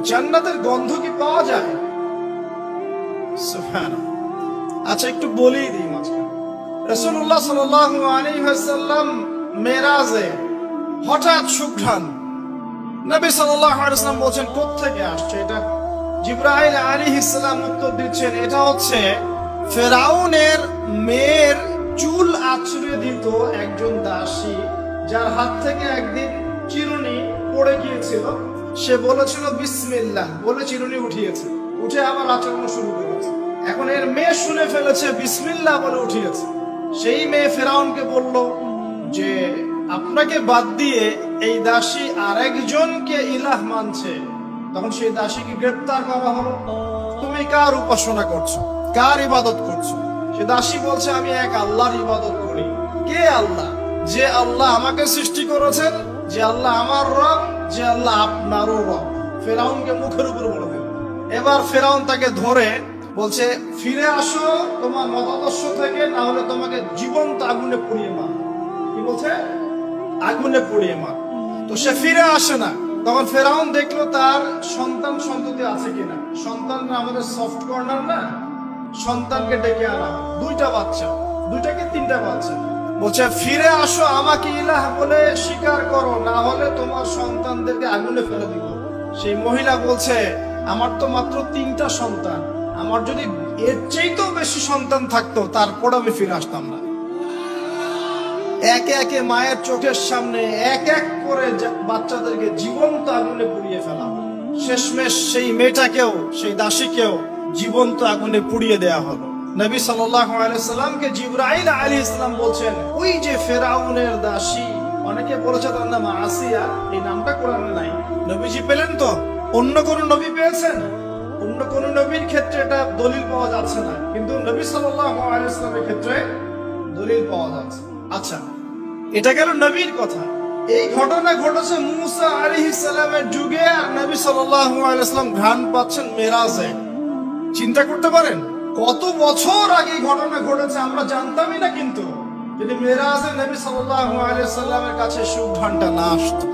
জান্নাতের গন্ধ কি পাওয়া যায়? সুবহানাল্লাহ। আচ্ছা, একটু বলেই দিই মাঝখানে, রাসূলুল্লাহ সাল্লাল্লাহু আলাইহি ওয়াসাল্লাম মেরাজে হঠাৎ সুঘ্রাণ, নবী সাল্লাল্লাহু আলাইহি ওয়াসাল্লাম বলছেন কোত্থেকে আসছে এটা? জিবরাইল আলাইহিস সালাম উত্তর দিচ্ছেন, এটা হচ্ছে ফেরাউনের মেয়ের চুল আঁচড়ে দিত একজন দাসী, যার হাত থেকে একদিন চিরুনি পড়ে গিয়েছিল। সে বলেছিল বিসমিল্লাহ বলে চিরুনি উঠিয়েছে, উঠে আবার আচরণ শুরু করেছে। এখন এর মেয়ে শুনে ফেলেছে, বিসমিল্লাহ বলে উঠিয়েছে। সেই মেয়ে ফেরাউনকে বলল যে আপনাকে বাদ দিয়ে এই দাসী আরেকজনকে ইলাহ মানছে। তখন সেই দাসীকে গ্রেফতার করা হলো। তুমি কার উপাসনা করছো, কার ইবাদত করছো? সে দাসী বলছে আমি এক আল্লাহর ইবাদত করি। কে আল্লাহ? যে আল্লাহ আমাকে সৃষ্টি করেছেন, যে আল্লাহ আমার রব, যে আল্লাহ আপনারও রব। ফেরাউনকে মুখের উপর বলে দিল। এবার ফেরাউন তাকে ধরে বলছে ফিরে আসো তোমার মতাদর্শ থেকে, না হলে তোমাকে জীবন্ত আগুনে পুড়িয়ে মার। কি বলছে? আগুনে পুড়িয়ে মার। তো সে ফিরে আসে না। তখন ফেরাউন দেখলো তার সন্তান সন্ততি আছে কিনা। সন্তানরা আমাদের সফট কর্নার না, সন্তানকে ডেকে আনা, দুইটা বাচ্চা, দুইটাকে তিনটা বাচ্চা। বলছে ফিরে আসো, আমাকে ইলাহ বলে স্বীকার করো, না হলে তোমার সন্তানদেরকে আগুনে ফেলে দিব। সেই মহিলা বলছে আমার তো মাত্র 3টা সন্তান, আমার যদি এর চাইতেও বেশি সন্তান থাকতো তারপর আমি ফিরে আসতাম না। একে একে মায়ের চোখের সামনে এক এক করে বাচ্চাদেরকে জীবন্ত আগুনে পুড়িয়ে ফেলা। শেষমেশ সেই মেয়েটাকেও, সেই দাসীকেও জীবন্ত আগুনে পুড়িয়ে দেয়া হলো। নবী সাল্লাল্লাহু আলাইহি সাল্লামকে জিবরাইল আলাইহিস সালাম বলছেন ওই যে ফেরাউনের দাসী, অনেকে বলেছে তার নাম আসিয়া, এই নামটা কোরআনে নাই। নবীজি পেলেন তো? অন্য কোন নবী পেয়েছেন? অন্য কোন নবীর ক্ষেত্রে এটা দলিল পাওয়া যাচ্ছে না, কিন্তু নবী সাল্লাল্লাহু আলাইহি সাল্লামের ক্ষেত্রে দলিল পাওয়া যাচ্ছে। আচ্ছা, এটা গেল নবীর কথা। এই ঘটনা ঘটেছে মুসা আলাইহিস সালামের যুগে, আর নবী সাল্লাল্লাহু আলাইহি সাল্লাম ঘ্রাণ পাচ্ছেন মেরাজে। চিন্তা করতে পারেন কত বছর আগে ঘটনা ঘটেছে, আমরা জানতামই না। কিন্তু যদি মেরাজে নবী সাল্লাল্লাহু আলাইহি সাল্লামের কাছে সুঘ্রাণটা না আসতো।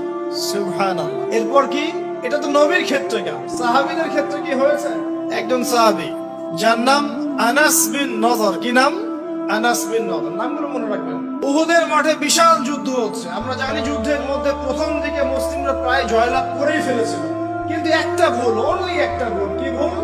সুবহানাল্লাহ। এরপর কি? এটা তো নবীর ক্ষেত্রে গেল। সাহাবীদের ক্ষেত্রে কি হয়েছে? একজন সাহাবী যার নাম আনাস বিন নজর। কি নাম? আনাস বিন নজর। নামগুলো মনে রাখবেন। উহুদের মাঠে বিশাল যুদ্ধ হচ্ছে। আমরা জানি যুদ্ধের মধ্যে প্রথম দিকে মুসলিমরা প্রায় জয়লাভ করেই ফেলেছিল, কিন্তু একটা ভুল, অনলি একটা ভুল। কি ভুল?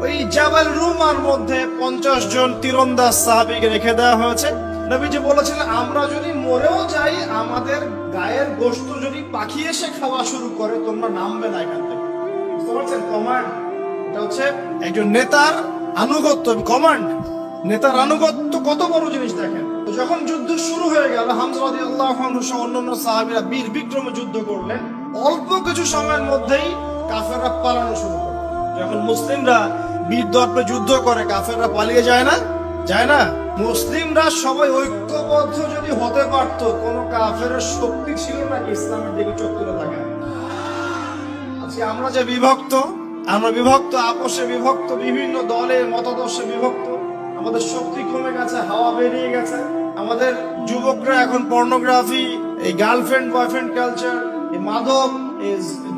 ওই জাবাল রুমার মধ্যে 50 জন তীরন্দাজ সাহাবীকে রেখে দেওয়া হয়েছে। নবীজি বলেছিলেন আমরা যদি মরেও যাই, আমাদের গায়ের গোশত যদি পাখি এসে খাওয়া শুরু করে, তোমরা নামবে না এখান থেকে। বুঝতে পারছেন? কমান্ড। এটা হচ্ছে একজন নেতার আনুগত্য। কমান্ড, নেতার আনুগত্য কত বড় জিনিস দেখেন। তো যখন যুদ্ধ শুরু হয়ে গেল, হামজা রাদিয়াল্লাহু আনহু সহ অন্যান্য সাহাবীরা বীর বিক্রমে যুদ্ধ করলেন। অল্প কিছু সময়ের মধ্যেই কাফেররা পালানো শুরু করল। যখন মুসলিমরা বীর দর্পে যুদ্ধ করে, কাফেররা পালিয়ে যায় না? যায় না? মুসলিমরা সবাই ঐক্যবদ্ধ যদি হতে পারত, কোন কাফেরের শক্তি ছিল নাকি ইসলামের দিকে চোখ তুলে থাকে? আজকে আমরা যে বিভক্ত, আমরা বিভক্ত, আপোষে বিভক্ত, বিভিন্ন দলে মতাদর্শে বিভক্ত। আমাদের শক্তি কমে গেছে, হাওয়া বেরিয়ে গেছে। আমাদের যুবকরা এখন পর্নোগ্রাফি, এই গার্লফ্রেন্ড বয়ফ্রেন্ড কালচার, এই মাদক, এই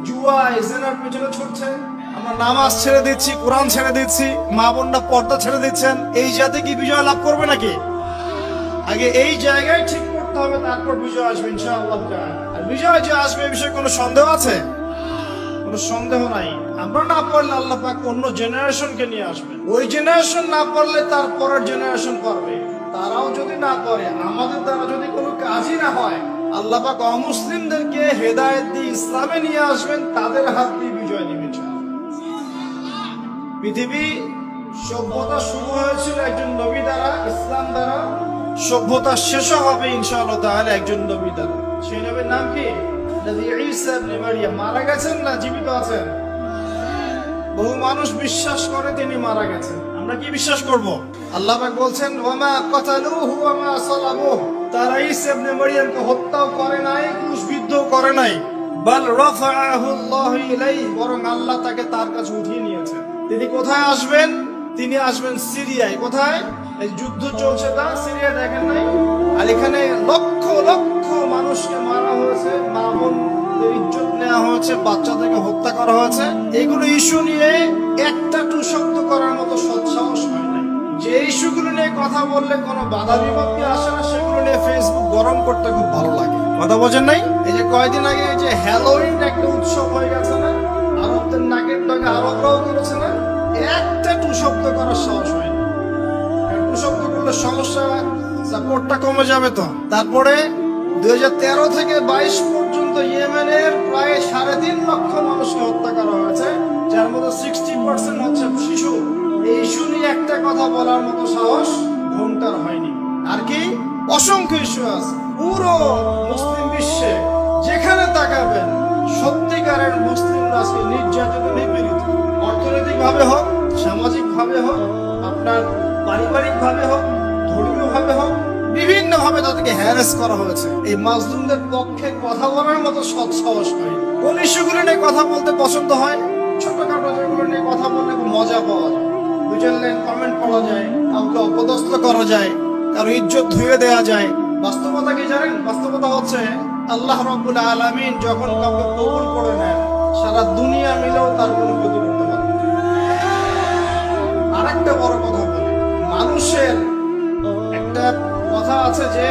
জুয়া, এই জেনার পিছনে ছুটছে। আমরা নামাজ ছেড়ে দিচ্ছি, কোরআন ছেড়ে দিচ্ছি, মা বোনরা পর্দা ছেড়ে দিচ্ছেন। এই জাতি কি বিজয় লাভ করবে নাকি? আগে এই জায়গায় ঠিক করতে হবে, তারপর বিজয় আসবে ইনশাআল্লাহ। আর বিজয় যে আসবে এই বিষয়ে কোনো সন্দেহ আছে? কোনো সন্দেহ নাই। আমরা না পারলে আল্লাহ পাক অন্য জেনারেশনকে নিয়ে আসবে। ওই জেনারেশন না পারলে তার পরের জেনারেশন পারবে। তারাও যদি না করে, আমাদের দ্বারা যদি কোনো কাজই না হয়, আল্লাহ পাক অমুসলিমদেরকে হেদায়েত দিয়ে ইসলামে নিয়ে আসবেন, তাদের হাত দিয়ে বিজয় নেবে। পৃথিবী সভ্যতা শুরু হয়েছিল একজন নবী দ্বারা, ইসলাম দ্বারা। সভ্যতা শেষও হবে ইনশাআল্লাহ তাআলা একজন নবী দ্বারা। সেই নবীর নাম কি? নবী ঈসা ইবনে মারইয়াম। মারা গেছেন না জীবিত আছেন? বহু মানুষ বিশ্বাস করে তিনি মারা গেছেন। আমরা কি বিশ্বাস করব? আল্লাহ পাক বলছেন ওয়ামা কাতালুহু ওয়ামা সালাবুহু। তারা ঈসা ইবনে মারইয়ামকে হত্যাও করে নাই, ক্রুশবিদ্ধও করে নাই। বাল রাফাআহু আল্লাহু ইলাইহি, বরং আল্লাহ তাকে তার কাছে উঠিয়ে নিয়েছেন। তিনি কোথায় আসবেন? তিনি আসবেন সিরিয়ায়। কোথায়? এই যুদ্ধ চলছে তা সিরিয়া, দেখেন নাই? আর এখানে লক্ষ লক্ষ মানুষকে মারা হয়েছে, মা বোন নারীদের ইজ্জত নেওয়া হয়েছে, বাচ্চাদেরকে হত্যা করা হয়েছে, এগুলো ইস্যু নিয়ে একটা টু শব্দ করার মতো সৎসাহস হয় না। যে ইস্যুগুলো নিয়ে কথা বললে কোনো বাধা বিপত্তি আসে না, সেগুলো নিয়ে ফেসবুক গরম করতে খুব ভালো লাগে। কথা বোঝেন নাই? এই যে কয়দিন আগে এই যে হ্যালোউইন একটা উৎসব হয়ে গেছে না, আরবদের নাকের ডগে আরবরাও করেছে না, একটা টু শব্দ করার সাহস হয় না। টু শব্দ করলে সমস্যা, সাপোর্টটা কমে যাবে তো। তারপরে 2013 থেকে 22 পর্যন্ত ইয়েমেনের প্রায় 3.5 লক্ষ মানুষকে হত্যা করা হয়েছে, যার মধ্যে 60% হচ্ছে শিশু। এই ইস্যু নিয়ে একটা কথা বলার মতো সাহস ঘন্টার হয়নি। আর কি অসংখ্য ইস্যু আছে পুরো মুসলিম বিশ্বে, যেখানে তাকাবেন সত্যিকারের মুসলিমরা আজকে নির্যাতিত, নিপীড়িত। অর্থনৈতিক ভাবে হোক, সামাজিক ভাবে হোক, আপনার পারিবারিক ভাবে হোক, ধর্মীয় ভাবে হোক, বিভিন্ন ভাবে তাদেরকে হ্যারাস করা হয়েছে। এই মাজলুমদের পক্ষে কথা বলার মতো সৎ সাহস হয়। কোন ইস্যুগুলো নিয়ে কথা বলতে পছন্দ হয়? ছোটখাটো যেগুলো নিয়ে কথা বললে খুব মজা পাওয়া যায়, দুজন লাইন কমেন্ট পড়া যায়, কাউকে অপদস্থ করা যায়, কারো ইজ্জত ধুয়ে দেওয়া যায়। বাস্তবতা কি জানেন? বাস্তবতা হচ্ছে আল্লাহ রাব্বুল আলামিন যখন কাউকে কবুল করে নেন, সারা দুনিয়া মিলেও তার কোনো ক্ষতি করতে পারে না। আরেকটা বড় কথা বলি, মানুষের একটা কথা আছে যে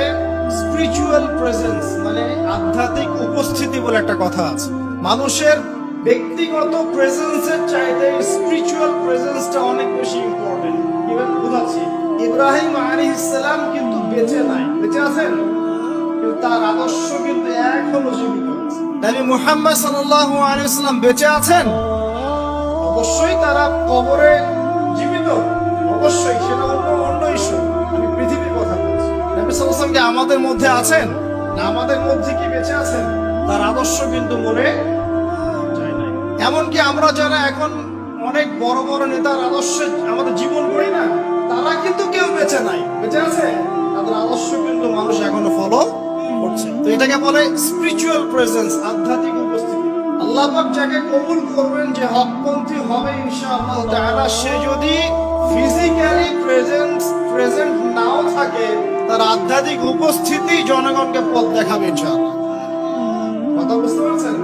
স্পিরিচুয়াল প্রেজেন্স, মানে আধ্যাত্মিক উপস্থিতি বলে একটা কথা আছে। মানুষের ব্যক্তিগত প্রেজেন্সের চাইতে স্পিরিচুয়াল প্রেজেন্সটা অনেক বেশি ইম্পর্টেন্ট। এবার বুঝাচ্ছি, ইব্রাহিম আলাইহিস সালাম কিন্তু বেঁচে নাই, বেঁচে আছেন, কিন্তু তার আদর্শ কিন্তু এখনো জীবিত আছে। নবী মুহাম্মদ সাল্লাল্লাহু আলাইহি ওয়াসাল্লাম বেঁচে আছেন, অবশ্যই তারা কবরে জীবিত, অবশ্যই সেটা অন্য ইস্যু। আমি পৃথিবীর কথা বলছি। নবী সাল্লাল্লাহু আলাইহি ওয়াসাল্লাম কি আমাদের মধ্যে আছেন না? আমাদের মধ্যে কি বেঁচে আছেন? তার আদর্শ কিন্তু মরে যায় নাই। এমনকি আমরা যারা এখন অনেক বড় বড় নেতার আদর্শে আমাদের জীবন গড়ি না, তারা কিন্তু কেউ বেঁচে নাই, বেঁচে আছে, তাদের আদর্শ কিন্তু মানুষ এখনো ফলো করছে। তো এটাকে বলে স্পিরিচুয়াল প্রেজেন্স, আধ্যাত্মিক উপস্থিতি। আল্লাহ পাক যাকে কবুল করবেন, যে হকপন্থী হবে ইনশাআল্লাহ তাআলা, সে যদি ফিজিক্যালি প্রেজেন্ট নাও থাকে, তার আধ্যাত্মিক উপস্থিতি জনগণকে পথ দেখাবে ইনশাআল্লাহ। কথা বুঝতে পারছেন?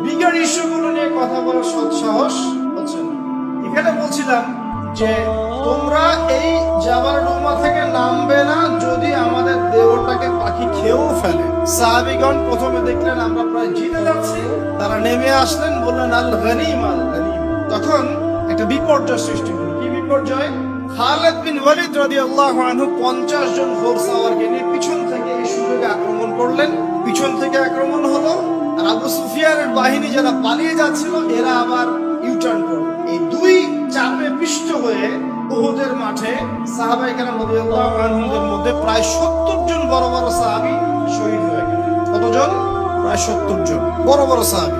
বিজ্ঞান ইস্যুগুলো নিয়ে কথা বলার সৎসাহস হচ্ছে না। এখানে বলছিলাম যে তোমরা এই জাবাল রুমা থেকে নামবে না যদি আমাদের দেহটাকে পাখি খেয়েও ফেলে। সাহাবীগণ প্রথমে দেখলেন আমরা প্রায় জিতে যাচ্ছি, তারা নেমে আসলেন, বললেন আল গনিম আল গনিম। তখন একটা বিপর্যয় সৃষ্টি হলো। কি বিপর্যয়? খালিদ বিন ওয়ালিদ রাদিয়াল্লাহু আনহু 50 জন ঘোড়সাওয়ারকে নিয়ে পিছন থেকে এই সুযোগে আক্রমণ করলেন। পিছন থেকে আক্রমণ হলো, আর আবু সুফিয়ানের বাহিনী যারা পালিয়ে যাচ্ছিল, এরা আবার ইউটার্ন করলো। এই দুই চাপে পিষ্ট হয়ে উহুদের মাঠে সাহাবায়ে কেরাম রাদিয়াল্লাহু আনহুদের মধ্যে প্রায় 70 জন বড় বড় সাহাবী শহীদ হয়ে গেলেন। কতজন? প্রায় 70 জন বড় বড় সাহাবী।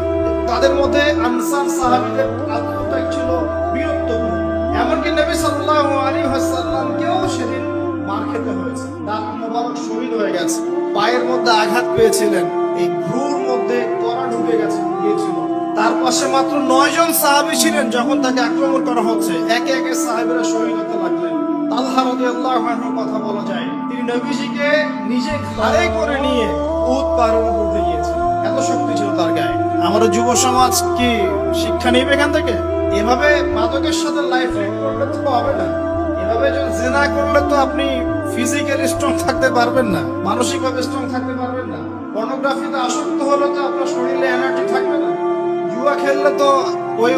তাদের মধ্যে আনসার সাহাবীদের আত্মত্যাগ ছিল বীরত্বপূর্ণ। এমনকি নবী সাল্লাল্লাহু আলাইহি ওয়াসাল্লামকেও সেদিন মার খেতে হয়েছে, দাঁত মোবারক শহীদ হয়ে গেছে, পায়ের মধ্যে আঘাত পেয়েছিলেন, এই ভ্রুর মধ্যে কড়া ঢুকে গিয়েছিল। তার পাশে মাত্র 9 জন সাহাবী ছিলেন যখন তাকে আক্রমণ করা হচ্ছে। একে একে সাহাবীরা শহীদ হতে লাগলেন। তালহা রাদিয়াল্লাহু আনহুর কথা বলা যায়, তিনি নবীজিকে নিজে ঘাড়ে করে নিয়ে উহুদ পাহাড়ের উপর উঠে গিয়েছেন, এত শক্তি ছিল তার গায়ে। আমাদের যুব সমাজ কি শিক্ষা নেবে এখান থেকে? এভাবে মাদকের সাথে লাইফ লিড করলে তো হবে না। এভাবে যদি জিনা করলে তো আপনি ফিজিক্যালি স্ট্রং থাকতে পারবেন না, মানসিকভাবে স্ট্রং থাকতে পারবেন না। পর্নোগ্রাফিতে আসক্ত হলে তো আপনার শরীরে এনার্জি থাকবে না। জুয়া খেললে তো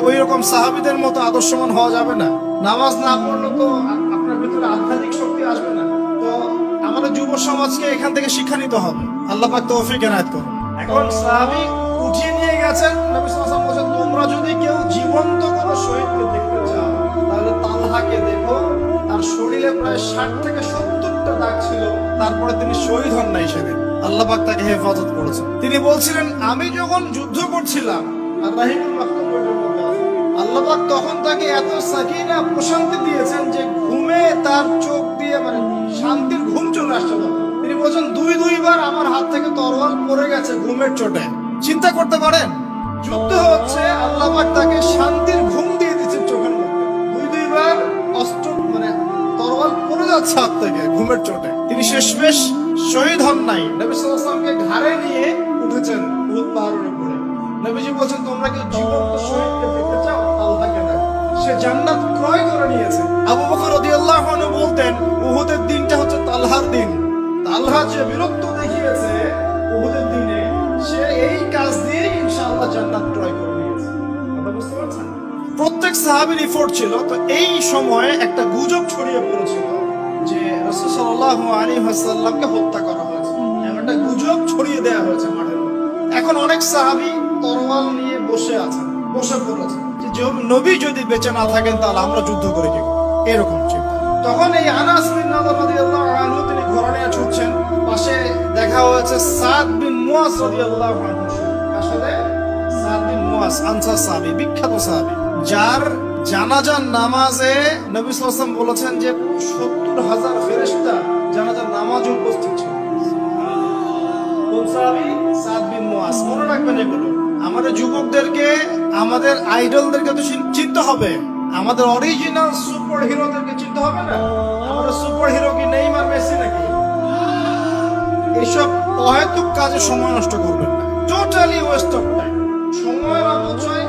ওই রকম সাহাবীদের মতো আদর্শমান হওয়া যাবে না। নামাজ না পড়লে তো আপনার ভিতরে আধ্যাত্মিক শক্তি আসবে না। তো আমাদের যুব সমাজকে এখান থেকে শিক্ষা নিতে হবে। আল্লাহ পাক তৌফিক এনায়েত করুন। এখন সাহাবী উঠিয়ে নিয়ে গেছেন, নবী সাল্লাল্লাহু আলাইহি ওয়াসাল্লাম বলেন, তোমরা যদি কেউ জীবন্ত কোনো শহীদকে দেখতে চাও, তাহলে তালহাকে দেখো। তার শরীরে প্রায় 60 থেকে 70টা দাগ ছিল, তারপরে তিনি শহীদ হন নাই সেদিন। আল্লাহ পাক তাকে হেফাজত করেছেন। তিনি বলছিলেন, আমি যখন যুদ্ধ করছিলাম, আর রাহিমুল মাকতুম বইটার মধ্যে আছে, আল্লাহ পাক তখন তাকে এত সাকিনা প্রশান্তি দিয়েছেন যে ঘুমে তার চোখ দিয়ে মানে শান্তির ঘুম চলে আসছিল। তিনি বলছেন, দুইবার আমার হাত থেকে তরোয়াল পড়ে গেছে ঘুমের চোটে। চিন্তা করতে পারেন, যুদ্ধ হচ্ছে, আল্লাহ পাক তাকে শান্তির ঘুম দিয়ে দিচ্ছে চোখের মধ্যে। দুইবার অস্ত্র মানে তরোয়াল পড়ে যাচ্ছে হাত থেকে ঘুমের চোটে। তিনি শেষমেশ শহীদ হন নাই। নবী সাল্লাল্লাহু আলাইহি ওয়াসাল্লামকে ঘাড়ে নিয়ে উঠেছেন উহুদ পাহাড়ের উপরে। নবীজি বলছেন তোমরা কি জীবন্ত শহীদকে দেখতে চাও? আল্লাহকে দেখো, সে জান্নাত ক্রয় করে নিয়েছে। আবু বকর রাদিয়াল্লাহু আনহু বলতেন উহুদের দিনটা হচ্ছে তালহার দিন। তালহা যে বীরত্ব দেখিয়েছে উহুদের দিনে, সে এই কাজ দিয়ে ইনশাআল্লাহ জান্নাত ক্রয় করে নিয়েছে। কথা বুঝতে পারছেন? প্রত্যেক সাহাবীর এফোর্ট ছিল। তো এই সময়ে একটা গুজব ছড়িয়ে পড়েছিল যে রাসূল সাল্লাল্লাহু আলাইহি ওয়াসাল্লামকে হত্যা করা হয়েছে, এমন একটা গুজব ছড়িয়ে দেওয়া হয়েছে মাঠের মধ্যে। এখন অনেক সাহাবী তরোয়াল নিয়ে বসে পড়েছে যে নবী যদি বেঁচে না থাকেন তাহলে আমরা যুদ্ধ করে কি এরকম চিন্তা। তখন এই আনাস বিন নাদর রাদিয়াল্লাহু আনহু তিনি ঘোড়া নিয়ে ছুটছেন, পাশে দেখা হয়েছে সাদ বিন মুয়াজ রাদিয়াল্লাহু আনহু। আসলে সাদ বিন মুয়াজ আনসার সাহাবী, বিখ্যাত সাহাবী, যার জানাজার নামাজে নবী সাল্লাল্লাহু আলাইহি ওয়াসাল্লাম বলেছেন যে 70,000 ফেরেশতা জানাজার নামাজে উপস্থিত ছিল। কোন সাহাবী? সাদ বিন মুয়াজ। মনে রাখবেন এগুলো। আমাদের যুবকদেরকে, আমাদের আইডলদেরকে তো চিনতে হবে, আমাদের অরিজিনাল সুপার হিরোদেরকে চিনতে হবে না। আমাদের সুপার হিরো কি নেইমার, মেসি নাকি? এইসব অহেতুক কাজে সময় নষ্ট করবেন না, টোটালি ওয়েস্ট অফ টাইম। সময়ের অপচয়,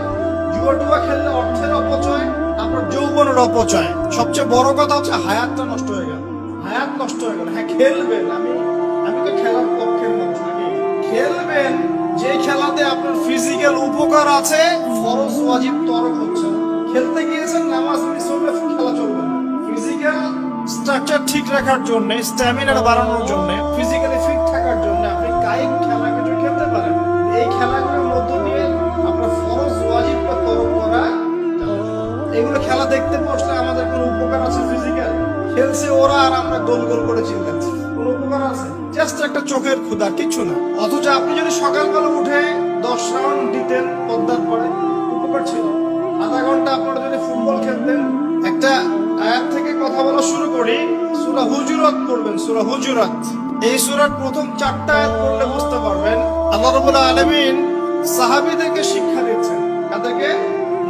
জুয়া খেললে অর্থের অপচয়, আপনার যৌবনের অপচয়। সবচেয়ে বড় কথা হচ্ছে হায়াতটা নষ্ট হয়ে গেল। হায়াত নষ্ট হয়ে গেল। হ্যাঁ খেলবেন, আমি তো খেলার পক্ষের মানুষ নাকি। খেলবেন যে খেলাতে আপনার ফিজিক্যাল উপকার আছে, ফরজ ওয়াজিব তরক হচ্ছে। খেলতে গিয়েছেন, নামাজ মিস হলে খেলা চলবে না। ফিজিক্যাল স্ট্রাকচার ঠিক রাখার জন্য, স্ট্যামিনা বাড়ানোর জন্য, ফিজিক্যালি ফিট থাকার জন্য আপনি কায়িক খেলা কিছু খেলতে পারেন। এই খেলাগুলোর মধ্য দিয়ে আপনার ফরজ ওয়াজিবটা তরক করা, এগুলো খেলা দেখতে বসলে আমাদের কোনো উপকার আছে? ফিজিক্যাল খেলছে ওরা আর আমরা গোল গোল করে চিল্লাচ্ছি, কোনো উপকার আছে? জাস্ট একটা চোখের ক্ষুধা, কিছু না। অথচ আপনি যদি সকালবেলা উঠে 10 রাউন্ড দিতেন পদ্মার পরে, উপকার ছিল। আধা ঘন্টা আপনারা যদি ফুটবল খেলতেন। একটা আয়াত থেকে কথা বলা শুরু করি, সূরা হুজুরাত পড়বেন। সূরা হুজুরাত, এই সূরার প্রথম 4টা আয়াত পড়লে বুঝতে পারবেন আল্লাহ রাব্বুল আলামিন সাহাবীদেরকে শিক্ষা দিচ্ছেন। তাদেরকে,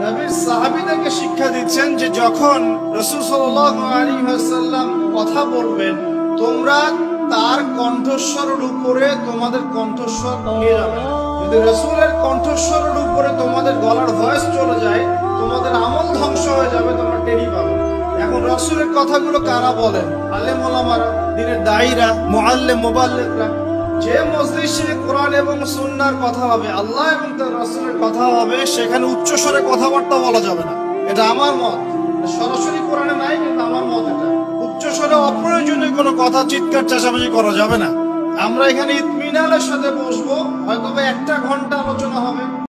নবীর সাহাবীদেরকে শিক্ষা দিচ্ছেন যে যখন রাসূল সাল্লাল্লাহু আলাইহি ওয়াসাল্লাম কথা বলবেন, তোমরা তার কণ্ঠস্বরের উপরে তোমাদের কণ্ঠস্বর নিয়ে যাবে না। যদি রাসূলের কণ্ঠস্বরের উপরে তোমাদের গলার ভয়েস চলে যায়, তোমাদের আমল ধ্বংস হয়ে যাবে, তোমরা টেরি পাবে। এখন রাসূলের কথাগুলো কারা বলেন? আলেম ওলামারা, দ্বীনের দায়ীরা, মুআল্লিম, মুবাল্লিগরা। যে মজলিসে কোরআন এবং সুন্নাহর কথা হবে, আল্লাহ এবং তার রাসূলের কথা হবে, সেখানে উচ্চস্বরে কথাবার্তা বলা যাবে না। এটা আমার মত, সরাসরি কোরআনে নাই, কিন্তু আমার মত এটা। উচ্চস্বরে অপ্রয়োজনীয় কোনো কথা চিৎকার চেঁচামেচি করা যাবে না। আমরা এখানে ইতমিনানের সাথে বসবো, হয়তো 1 ঘন্টা আলোচনা হবে।